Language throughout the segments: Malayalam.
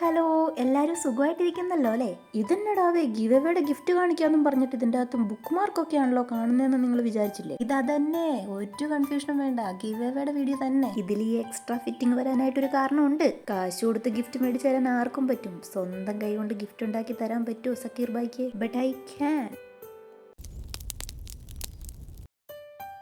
ഹലോ, എല്ലാവരും സുഖമായിട്ടിരിക്കുന്നല്ലോ അല്ലേ? ഇതെന്നടാവേ ഗിവ് ഗിഫ്റ്റ് കാണിക്കാന്നും പറഞ്ഞിട്ട് ഇതിൻ്റെ അകത്തും ബുക്ക് മാർക്കൊക്കെ ആണല്ലോ കാണുന്നതെന്ന് നിങ്ങൾ വിചാരിച്ചില്ലേ? ഇതന്നെ, ഒരു കൺഫ്യൂഷനും വേണ്ട, ഗിവ് വീഡിയോ തന്നെ. ഇതിൽ ഈ എക്സ്ട്രാ ഫിറ്റിംഗ് വരാനായിട്ടൊരു കാരണമുണ്ട്. കാശ് കൊടുത്ത് ഗിഫ്റ്റ് മേടിച്ചു തരാൻ ആർക്കും പറ്റും. സ്വന്തം കൈ കൊണ്ട് ഗിഫ്റ്റ് ഉണ്ടാക്കി തരാൻ പറ്റുമോ സക്കീർ ബായിക്ക്? But I can.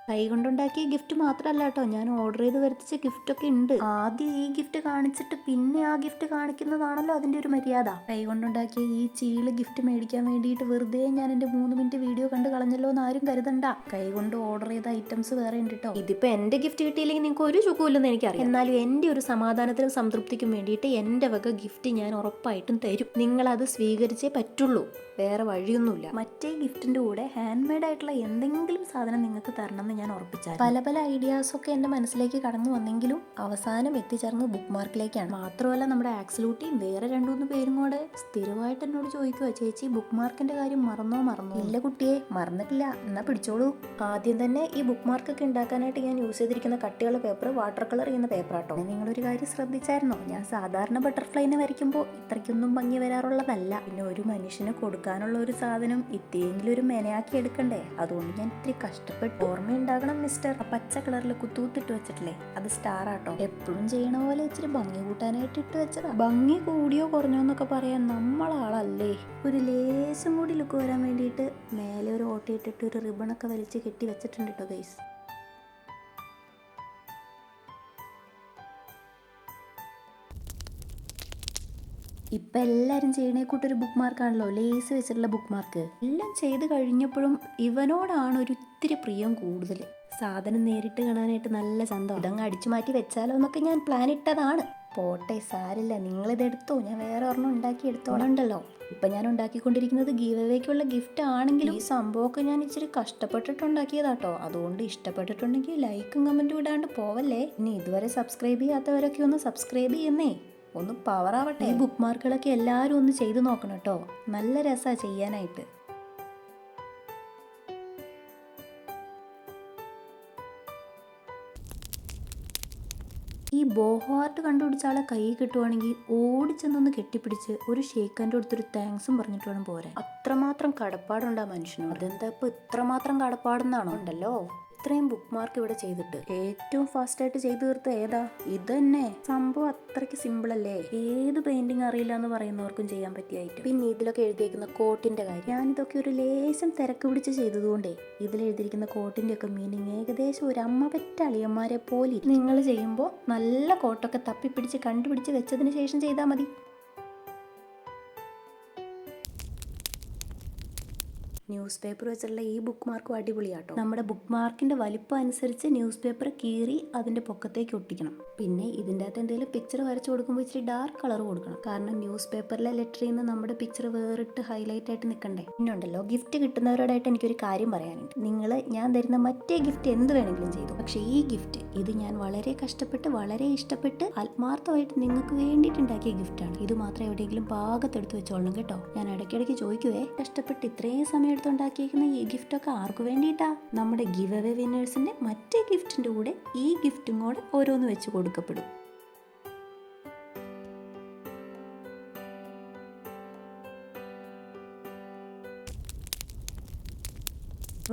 കൈ കൊണ്ടുണ്ടാക്കിയ ഗിഫ്റ്റ് മാത്രമല്ല കേട്ടോ, ഞാൻ ഓർഡർ ചെയ്ത് വരുത്തിച്ച ഗിഫ്റ്റൊക്കെ ഉണ്ട്. ആദ്യം ഈ ഗിഫ്റ്റ് കാണിച്ചിട്ട് പിന്നെ ആ ഗിഫ്റ്റ് കാണിക്കുന്നതാണല്ലോ അതിൻ്റെ ഒരു മര്യാദ. കൈ കൊണ്ടുണ്ടാക്കിയ ഈ ചീള് ഗിഫ്റ്റ് മേടിക്കാൻ വേണ്ടിയിട്ട് വെറുതെ ഞാൻ എൻ്റെ 3 മിനിറ്റ് വീഡിയോ കണ്ട് കളഞ്ഞല്ലോ എന്ന് ആരും കരുതണ്ട. കൈ കൊണ്ട് ഓർഡർ ചെയ്ത ഐറ്റംസ് വേറെ ഉണ്ട് കേട്ടോ. ഇതിപ്പോൾ എൻ്റെ ഗിഫ്റ്റ് കിട്ടിയില്ലെങ്കിൽ നിങ്ങൾക്ക് ഒരു ചുക്കുമില്ലെന്ന് എനിക്കറിയാം. എന്നാലും എൻ്റെ ഒരു സമാധാനത്തിനും സംതൃപ്തിക്കും വേണ്ടിയിട്ട് എൻ്റെ വക ഗിഫ്റ്റ് ഞാൻ ഉറപ്പായിട്ടും തരും. നിങ്ങളത് സ്വീകരിച്ചേ പറ്റുള്ളൂ, വേറെ വഴിയൊന്നുമില്ല. മറ്റേ ഗിഫ്റ്റിൻ്റെ കൂടെ ഹാൻഡ് മെയ്ഡ് ആയിട്ടുള്ള എന്തെങ്കിലും സാധനം നിങ്ങൾക്ക് തരണം ഞാൻ ഉറപ്പിച്ചാൽ. പല ഐഡിയാസൊക്കെ എൻ്റെ മനസ്സിലേക്ക് കടന്നു വന്നെങ്കിലും അവസാനം എത്തിച്ചേർന്ന് ബുക്ക് മാർക്കിലേക്കാണ്. മാത്രമല്ല നമ്മുടെ ആക്സലൂട്ടിയും വേറെ 2-3 പേരും കൂടെ സ്ഥിരമായിട്ട് എന്നോട് ചോദിക്കുക, ചേച്ചി ബുക്ക് മാർക്കിന്റെ കാര്യം മറന്നോ? ഇല്ല കുട്ടിയെ, മറന്നിട്ടില്ല, എന്നാ പിടിച്ചോളൂ. ആദ്യം തന്നെ ഈ ബുക്ക് മാർക്കൊക്കെ ഉണ്ടാക്കാനായിട്ട് ഞാൻ യൂസ് ചെയ്തിരിക്കുന്ന കട്ടിയുള്ള പേപ്പർ വാട്ടർ കളർ ചെയ്യുന്ന പേപ്പർ ആട്ടോ. നിങ്ങളൊരു കാര്യം ശ്രദ്ധിച്ചായിരുന്നോ? ഞാൻ സാധാരണ ബട്ടർഫ്ലൈനെ വരയ്ക്കുമ്പോൾ ഇത്രയ്ക്കൊന്നും ഭംഗി വരാറുള്ളതല്ല. പിന്നെ ഒരു മനുഷ്യന് കൊടുക്കാനുള്ള ഒരു സാധനം ഇത്തിരിയെങ്കിലും ഒരു മെനയാക്കി എടുക്കണ്ടേ, അതുകൊണ്ട് ഞാൻ ഇത്തിരി കഷ്ടപ്പെട്ടു. ഓർമ്മയുണ്ടാകണം മിസ്റ്റർ. ആ പച്ച കളറിൽ കുത്തൂത്തിട്ട് വെച്ചിട്ടില്ലേ, അത് സ്റ്റാർ ആട്ടോ. എപ്പോഴും ചെയ്യണ പോലെ ഇച്ചിരി ഭംഗി കൂട്ടാനായിട്ട് ഇട്ട് വെച്ചതാ. ഭംഗി കൂടിയോ കുറഞ്ഞോ എന്നൊക്കെ പറയാൻ നമ്മളാളല്ലേ. ഒരു ലേശം കൂടി ലുക്ക് വരാൻ വേണ്ടിയിട്ട് മേലെ ഒരു ഓട്ടയിട്ടിട്ട് ഒരു റിബണൊക്കെ വലിച്ച് കെട്ടി വെച്ചിട്ടുണ്ട് കേട്ടോ ഗൈസ്. ഇപ്പം എല്ലാവരും ചെയ്യണേ കൂട്ടൊരു ബുക്ക് മാർക്കാണല്ലോ, ലേസ് വെച്ചിട്ടുള്ള ബുക്ക് മാർക്ക്. എല്ലാം ചെയ്ത് കഴിഞ്ഞപ്പോഴും ഇവനോടാണ് ഒരു ഇത്തിരി പ്രിയം കൂടുതൽ. സാധനം നേരിട്ട് കാണാനായിട്ട് നല്ല ചന്തം. ഇതങ്ങ് അടിച്ചു മാറ്റി വെച്ചാലോ എന്നൊക്കെ ഞാൻ പ്ലാൻ ഇട്ടതാണ്. പോട്ടെ, സാരില്ല, നിങ്ങളിതെടുത്തോ, ഞാൻ വേറെ ഒരെണ്ണം ഉണ്ടാക്കി എടുത്തോളണ്ടല്ലോ. ഇപ്പം ഞാൻ ഉണ്ടാക്കിക്കൊണ്ടിരിക്കുന്നത് ഗീവ് ഗിഫ്റ്റ് ആണെങ്കിലും ഈ സംഭവമൊക്കെ ഞാൻ ഇച്ചിരി കഷ്ടപ്പെട്ടിട്ടുണ്ടാക്കിയതാട്ടോ. അതുകൊണ്ട് ഇഷ്ടപ്പെട്ടിട്ടുണ്ടെങ്കിൽ ലൈക്കും കമൻറ്റും ഇടാണ്ട് പോവല്ലേ. ഇനി ഇതുവരെ സബ്സ്ക്രൈബ് ചെയ്യാത്തവരൊക്കെ ഒന്ന് സബ്സ്ക്രൈബ് ചെയ്യുന്നേ, ഒന്ന് പവർ ആവട്ടെ. ഈ ബുക്ക് മാർക്കുകളൊക്കെ എല്ലാവരും ഒന്ന് ചെയ്ത് നോക്കണം കേട്ടോ, നല്ല രസമാണ് ചെയ്യാനായിട്ട്. ഈ ബോഹോ ആർട്ട് കണ്ടുപിടിച്ച ആളെ കൈ കിട്ടുവാണെങ്കിൽ ഓടിച്ചെന്നൊന്ന് കെട്ടിപ്പിടിച്ച് ഒരു ഷേക്ക് ഹാൻഡ് കൊടുത്തൊരു താങ്ക്സും പറഞ്ഞിട്ട് വേണം പോരാൻ. അത്രമാത്രം കടപ്പാടുണ്ടാ മനുഷ്യനും. അതെന്താ ഇപ്പൊ ഇത്രമാത്രം കടപ്പാടെന്നാണോ? ഉണ്ടല്ലോ. ഇത്രയും ബുക്ക് മാർക്ക് ഇവിടെ ചെയ്തിട്ട് ഏറ്റവും ഫാസ്റ്റായിട്ട് ചെയ്തു തീർത്ത ഏതാ? ഇതന്നെ. സംഭവം അത്രയ്ക്ക് സിമ്പിൾ അല്ലേ? ഏത് പെയിന്റിങ് അറിയില്ല എന്ന് പറയുന്നവർക്കും ചെയ്യാൻ പറ്റിയായിട്ട്. പിന്നെ ഇതിലൊക്കെ എഴുതിയിരിക്കുന്ന കോട്ടിന്റെ കാര്യം, ഞാനിതൊക്കെ ഒരു ലേശം തിരക്ക് പിടിച്ച് ചെയ്തതുകൊണ്ടേ ഇതിലെഴുതിയിരിക്കുന്ന കോട്ടിന്റെ ഒക്കെ മീനിങ് ഏകദേശം ഒരു അമ്മ പെറ്റ അളിയന്മാരെ പോലെ. നിങ്ങൾ ചെയ്യുമ്പോൾ നല്ല കോട്ടൊക്കെ തപ്പിപ്പിടിച്ച് കണ്ടുപിടിച്ച് വെച്ചതിന് ശേഷം ചെയ്താൽ മതി. ന്യൂസ് പേപ്പർ വെച്ചുള്ള ഈ ബുക്ക് മാർക്കും അടിപൊളിയാട്ടോ. നമ്മുടെ ബുക്ക് മാർക്കിന്റെ വലിപ്പം അനുസരിച്ച് ന്യൂസ് പേപ്പർ കീറി അതിന്റെ പൊക്കത്തേക്ക് ഒട്ടിക്കണം. പിന്നെ ഇതിൻ്റെ അകത്ത് എന്തെങ്കിലും പിക്ചർ വരച്ചു കൊടുക്കുമ്പോൾ ഇച്ചിരി ഡാർക്ക് കളർ കൊടുക്കണം. കാരണം ന്യൂസ് പേപ്പറിലെ ലെറ്ററിൽ നിന്ന് നമ്മുടെ പിക്ചർ വേറിട്ട് ഹൈലൈറ്റ് ആയിട്ട് നിൽക്കണ്ടേ. പിന്നെ ഉണ്ടല്ലോ, ഗിഫ്റ്റ് കിട്ടുന്നവരോടായിട്ട് എനിക്കൊരു കാര്യം പറയാനുണ്ട്. നിങ്ങൾ ഞാൻ തരുന്ന മറ്റേ ഗിഫ്റ്റ് എന്ത് വേണമെങ്കിലും ചെയ്തു, പക്ഷേ ഈ ഗിഫ്റ്റ് ഇത് ഞാൻ വളരെ കഷ്ടപ്പെട്ട് വളരെ ഇഷ്ടപ്പെട്ട് ആത്മാർത്ഥമായിട്ട് നിങ്ങൾക്ക് വേണ്ടിയിട്ട് ഉണ്ടാക്കിയ ഗിഫ്റ്റാണ്. ഇത് മാത്രം എവിടെയെങ്കിലും പാകത്തെടുത്ത് വെച്ചോളണം കേട്ടോ. ഞാൻ ഇടയ്ക്കിടയ്ക്ക് ചോദിക്കുവേ, കഷ്ടപ്പെട്ട് ഇത്രയും സമയം എടുത്തുണ്ടാക്കിയിരിക്കുന്ന ഈ ഗിഫ്റ്റൊക്കെ ആർക്ക് വേണ്ടിയിട്ടാ? നമ്മുടെ ഗിവ് അവേ വിന്നേഴ്സിന്റെ മറ്റേ ഗിഫ്റ്റിന്റെ കൂടെ ഈ ഗിഫ്റ്റും കൂടെ ഓരോന്ന് വെച്ച് കൊടുക്കപ്പെടും.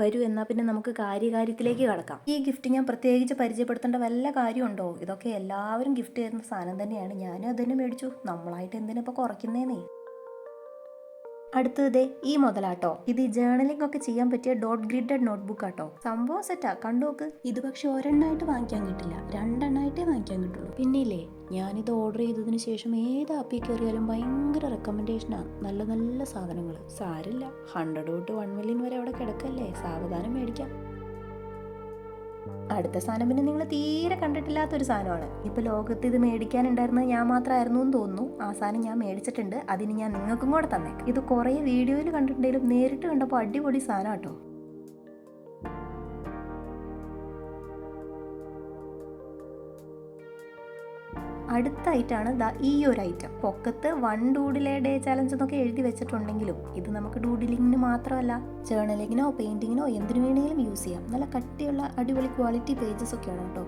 വരൂ, എന്നാൽ പിന്നെ നമുക്ക് കാര്യത്തിലേക്ക് കടക്കാം. ഈ ഗിഫ്റ്റ് ഞാൻ പ്രത്യേകിച്ച് പരിചയപ്പെടുത്തേണ്ട വല്ല കാര്യമുണ്ടോ? ഇതൊക്കെ എല്ലാവരും ഗിഫ്റ്റ് തരുന്ന സാധനം തന്നെയാണ്. ഞാനും അതിനെ മേടിച്ചു. നമ്മളായിട്ട് എന്തിനിപ്പോൾ കുറയ്ക്കുന്നേന്നേ. അടുത്തത് ഈ മുതലാട്ടോ. ഇത് ജേർണലിംഗ് ഒക്കെ ചെയ്യാൻ പറ്റിയ ഡോട്ട് ഗ്രിഡഡ് നോട്ട്ബുക്ക് ആട്ടോ. സംഭവം സെറ്റാ, കണ്ടുനോക്ക്. ഇത് പക്ഷെ ഒരെണ്ണമായിട്ട് വാങ്ങിക്കാൻ കിട്ടില്ല, 2 എണ്ണമായിട്ടേ വാങ്ങിക്കാൻ കിട്ടുള്ളൂ. പിന്നില്ലേ, ഞാനിത് ഓർഡർ ചെയ്തതിന് ശേഷം ഏത് ആപ്പിൽ കയറിയാലും ഭയങ്കര റെക്കമെൻഡേഷനാണ്. നല്ല സാധനങ്ങൾ. സാരില്ല, 100 തൊട്ട് 1 മില്യൺ വരെ അവിടെ കിടക്കല്ലേ, സാവധാനം മേടിക്കാം. അടുത്ത സാധനം പിന്നെ നിങ്ങൾ തീരെ കണ്ടിട്ടില്ലാത്തൊരു സാധനമാണ്. ഇപ്പൊ ലോകത്ത് ഇത് മേടിക്കാനുണ്ടായിരുന്നത് ഞാൻ മാത്രമായിരുന്നു എന്ന് തോന്നുന്നു. ആ സാധനം ഞാൻ മേടിച്ചിട്ടുണ്ട്, അതിന് ഞാൻ നിങ്ങൾക്കും കൂടെ തന്നേക്കാം. ഇത് കുറേ വീഡിയോയിൽ കണ്ടിട്ടുണ്ടെങ്കിലും നേരിട്ട് കണ്ടപ്പോൾ അടിപൊളി സാധനം കേട്ടോ. അടുത്തായിട്ടാണ് ഈ ഒരു ഐറ്റം. പൊക്കത്ത് 1 ഡൂഡിലെ ഡേ ചാലഞ്ച് എന്നൊക്കെ എഴുതി വെച്ചിട്ടുണ്ടെങ്കിലും ഇത് നമുക്ക് ഡൂഡിലിങ്ങിന് മാത്രമല്ല, ജേർണലിങ്ങിനോ പെയിന്റിങ്ങിനോ എന്തിനു വേണമെങ്കിലും യൂസ് ചെയ്യാം. നല്ല കട്ടിയുള്ള അടിപൊളി ക്വാളിറ്റി പേജസ് ഒക്കെയാണ് കേട്ടോ.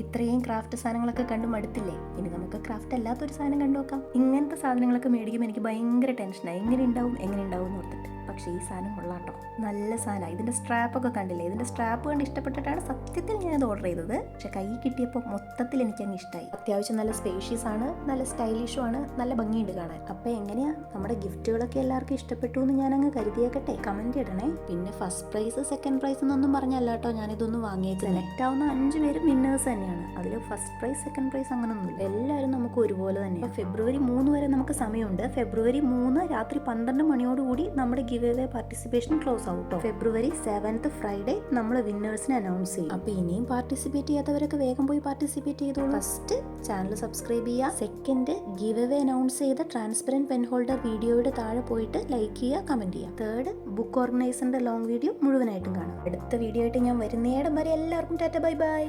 ഇത്രയും ക്രാഫ്റ്റ് സാധനങ്ങളൊക്കെ കണ്ടു മടുത്തില്ലേ? ഇനി നമുക്ക് ക്രാഫ്റ്റ് അല്ലാത്തൊരു സാധനം കണ്ടു നോക്കാം. ഇങ്ങനത്തെ സാധനങ്ങളൊക്കെ മേടിക്കുമ്പോൾ എനിക്ക് ഭയങ്കര ടെൻഷനാണ്, എങ്ങനെ ഉണ്ടാവും എന്ന് ഓർത്തിട്ട്. പക്ഷേ ഈ സാധനം കൊള്ളാട്ടോ, നല്ല സാധനമാണ്. ഇതിൻ്റെ സ്ട്രാപ്പൊക്കെ കണ്ടില്ലേ? ഇതിൻ്റെ സ്ട്രാപ്പ് കണ്ട് ഇഷ്ടപ്പെട്ടിട്ടാണ് സത്യത്തിൽ ഞാനത് ഓർഡർ ചെയ്തത്. പക്ഷെ കൈ കിട്ടിയപ്പോൾ മൊത്തത്തിൽ എനിക്കങ്ങ് ഇഷ്ടമായി. അത്യാവശ്യം നല്ല സ്പേഷ്യസ് ആണ്, നല്ല സ്റ്റൈലിഷും ആണ്, നല്ല ഭംഗിയുണ്ട് കാണാൻ. അപ്പോൾ എങ്ങനെയാ നമ്മുടെ ഗിഫ്റ്റുകളൊക്കെ എല്ലാവർക്കും ഇഷ്ടപ്പെട്ടു എന്ന് ഞാനങ്ങ് കരുതിയേക്കട്ടെ? കമൻറ്റ് ഇടണേ. പിന്നെ ഫസ്റ്റ് പ്രൈസ് സെക്കൻഡ് പ്രൈസ് എന്നൊന്നും പറഞ്ഞല്ല കേട്ടോ ഞാനിതൊന്നും വാങ്ങിയത്. സെലക്ട് ആവുന്ന 5 പേരും വിന്നേഴ്സ് തന്നെയാണ്. അതിൽ ഫസ്റ്റ് പ്രൈസ് സെക്കൻഡ് പ്രൈസ് അങ്ങനൊന്നുമില്ല, എല്ലാവരും നമുക്ക് ഒരുപോലെ തന്നെയാണ്. ഫെബ്രുവരി 3 വരെ നമുക്ക് സമയമുണ്ട്. ഫെബ്രുവരി 3 രാത്രി 12 മണിയോടുകൂടി നമ്മുടെ ഗിവ് അവേ പാർട്ടിസിപ്പേഷൻ ക്ലോസ് ആവും കേട്ടോ. ഫെബ്രുവരി 7 ഫ്രൈഡേ നമ്മൾ വിന്നേഴ്സിനെ അനൗൺസ് ചെയ്യും. അപ്പോൾ ഇനിയും പാർട്ടിസിപ്പേറ്റ് ചെയ്യാത്തവരൊക്കെ വേഗം പോയി പാർട്ടിസിപ്പേറ്റ് ചെയ്തോളൂ. ഫസ്റ്റ് ചാനൽ സബ്സ്ക്രൈബ് ചെയ്യുക. സെക്കൻഡ് ഗിവ് അവേ അനൗൺസ് ചെയ്ത ട്രാൻസ്പെറന്റ് പെൻ ഹോൾഡർ വീഡിയോയുടെ താഴെ പോയിട്ട് ലൈക്ക് ചെയ്യുക, കമന്റ് ചെയ്യുക. തേർഡ് ബുക്ക് ഓർഗനൈസറിന്റെ ലോങ് വീഡിയോ മുഴുവനായിട്ടും കാണാം. അടുത്ത വീഡിയോ ആയിട്ട് ഞാൻ വരുന്നേടം വരെ എല്ലാവർക്കും ടാറ്റ ബൈ ബൈ.